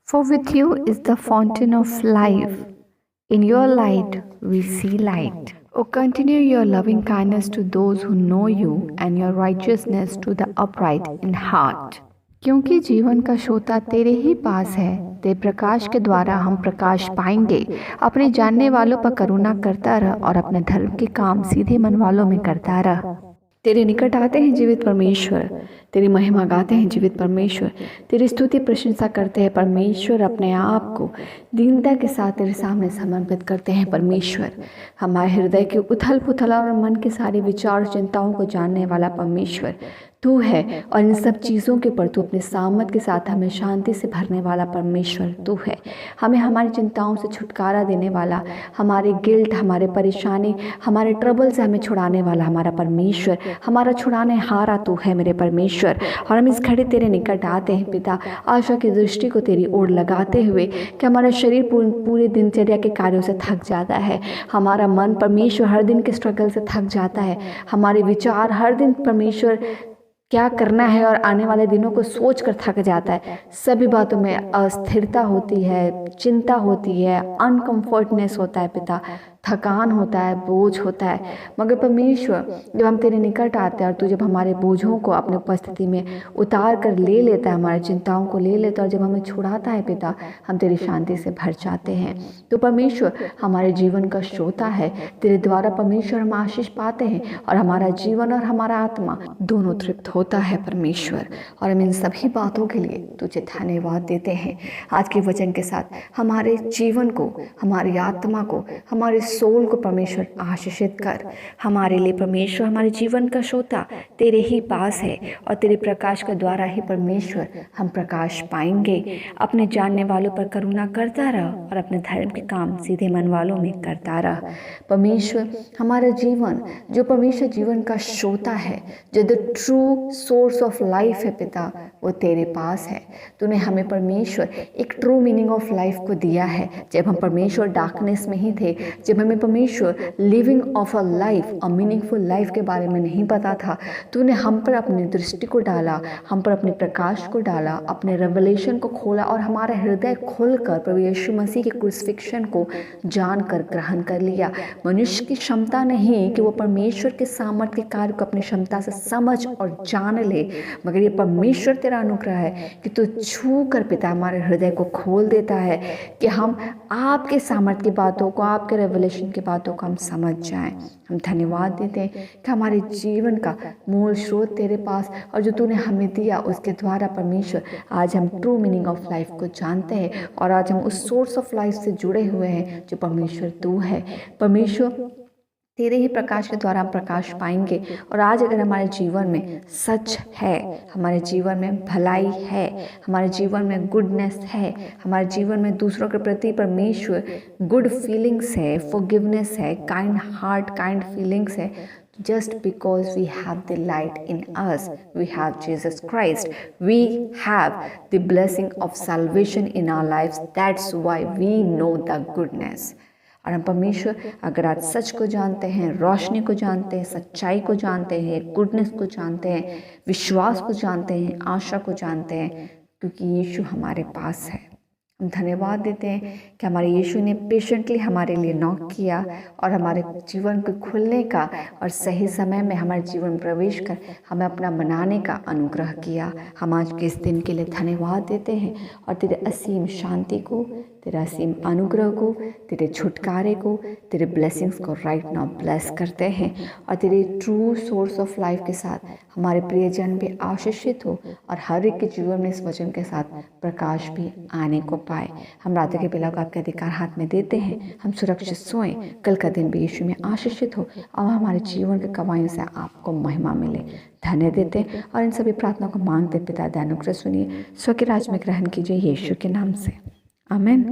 For with you is the fountain of life. In your light we see light. O continue your loving kindness to those who know you and your righteousness to the upright in heart. क्योंकि जीवन का श्रोता तेरे ही पास है, तेरे प्रकाश के द्वारा हम प्रकाश पाएंगे। अपने जानने वालों पर करुणा करता रह और अपने धर्म के काम सीधे मन वालों में करता रह। तेरे निकट आते हैं जीवित परमेश्वर, तेरी महिमा गाते हैं जीवित परमेश्वर, तेरी स्तुति प्रशंसा करते हैं परमेश्वर। अपने आप को दीनता के साथ तेरे सामने समर्पित करते हैं परमेश्वर। हमारे हृदय के उथल पुथल और मन के सारे विचार चिंताओं को जानने वाला परमेश्वर तू है, और इन सब चीज़ों के पर तू अपने सामर्थ के साथ हमें शांति से भरने वाला परमेश्वर तू है। हमें हमारी चिंताओं से छुटकारा देने वाला, हमारे गिल्ट, हमारे परेशानी, हमारे ट्रबल से हमें छुड़ाने वाला हमारा परमेश्वर, हमारा छुड़ाने हारा तू है मेरे परमेश्वर। और हम इस घड़ी तेरे निकट आते हैं पिता, आशा की दृष्टि को तेरी ओर लगाते हुए कि हमारा शरीर पूरे दिनचर्या के कार्यों से थक जाता है, हमारा मन परमेश्वर हर दिन के स्ट्रगल से थक जाता है, हमारे विचार हर दिन परमेश्वर क्या करना है और आने वाले दिनों को सोच कर थक जाता है। सभी बातों में अस्थिरता होती है, चिंता होती है, अनकम्फर्टनेस होता है पिता, थकान होता है, बोझ होता है। मगर परमेश्वर जब हम तेरे निकट आते हैं और तू जब हमारे बोझों को अपनी उपस्थिति में उतार कर ले लेता है, हमारी चिंताओं को ले लेता है और जब हमें छुड़ाता है पिता, हम तेरी शांति से भर जाते हैं। तो परमेश्वर हमारे जीवन का श्रोता है, तेरे द्वारा परमेश्वर हम आशीष पाते हैं और हमारा जीवन और हमारा आत्मा दोनों तृप्त होता है परमेश्वर। और हम इन सभी बातों के लिए तुझे धन्यवाद देते हैं। आज के वचन के साथ हमारे जीवन को, हमारी आत्मा को, हमारे सोल को परमेश्वर आशीषित कर। हमारे लिए परमेश्वर हमारे जीवन का श्रोता तेरे ही पास है और तेरे प्रकाश के द्वारा ही परमेश्वर हम प्रकाश पाएंगे। अपने जानने वालों पर करुणा करता रह और अपने धर्म के काम सीधे मन वालों में करता रह। परमेश्वर हमारा जीवन जो परमेश्वर जीवन का श्रोता है, जो the true source of life है पिता, वो तेरे पास है। तूने हमें परमेश्वर एक ट्रू मीनिंग ऑफ लाइफ को दिया है। जब हम परमेश्वर डार्कनेस में ही थे, जब हमें परमेश्वर living of a life, a meaningful life के बारे में नहीं पता था, तूने हम पर अपनी दृष्टि को डाला, हम पर अपने प्रकाश को डाला, अपने रेवलेशन को खोला और हमारा हृदय खुलकर प्रभु यीशु मसीह के क्रूसिफिक्शन को जानकर ग्रहण कर लिया। मनुष्य की क्षमता नहीं कि वो परमेश्वर के सामर्थ्य के कार्य को अपनी क्षमता से समझ और जान ले, मगर ये परमेश्वर तेरा अनुग्रह है कि तू छू कर पिता हमारे हृदय को खोल देता है कि हम आपके सामर्थ्य की बातों को, आपके रेवलेशन की बातों को हम समझ जाएं। हम धन्यवाद देते हैं कि हमारे जीवन का मूल स्रोत तेरे पास और जो तूने हमें दिया उसके द्वारा परमेश्वर आज हम ट्रू मीनिंग ऑफ लाइफ को जानते हैं और आज हम उस सोर्स ऑफ लाइफ से जुड़े हुए हैं जो परमेश्वर तू है। परमेश्वर तेरे ही प्रकाश के द्वारा हम प्रकाश पाएंगे। और आज अगर हमारे जीवन में सच है, हमारे जीवन में भलाई है, हमारे जीवन में गुडनेस है, हमारे जीवन में दूसरों के प्रति परमेश्वर गुड फीलिंग्स है, फॉरगिवनेस है, काइंड हार्ट, काइंड फीलिंग्स है, just because we have the light in us, we have Jesus Christ, we have the blessing of salvation in our lives, that's why we know the goodness। और हम परमेश्वर अगर आज सच को जानते हैं, रोशनी को जानते हैं, सच्चाई को जानते हैं, गुडनेस को जानते हैं, विश्वास को जानते हैं, आशा को जानते हैं, क्योंकि यीशु हमारे पास है। हम धन्यवाद देते हैं कि हमारे यीशु ने पेशेंटली हमारे लिए नॉक किया और हमारे जीवन को खुलने का और सही समय में हमारे जीवन में प्रवेश कर हमें अपना बनाने का अनुग्रह किया। हम आज के इस दिन के लिए धन्यवाद देते हैं और तेरे असीम शांति को, तेरा असीम अनुग्रह को, तेरे छुटकारे को, तेरे ब्लेसिंग्स को राइट नाउ ब्लेस करते हैं और तेरे ट्रू सोर्स ऑफ लाइफ के साथ हमारे प्रियजन भी आशीषित हो और हर एक के जीवन में इस वचन के साथ प्रकाश भी आने को पाए। हम रात के बेला को आपके अधिकार हाथ में देते हैं। हम सुरक्षित सोएं, कल का दिन भी यीशु में आशीषित हो और हमारे जीवन के कमाइयों से आपको महिमा मिले। धन्य देते और इन सभी प्रार्थना को मांगते पिता, दयानुग्रह सुनिए, स्व के राज में ग्रहण कीजिए यीशु के नाम से, आमीन।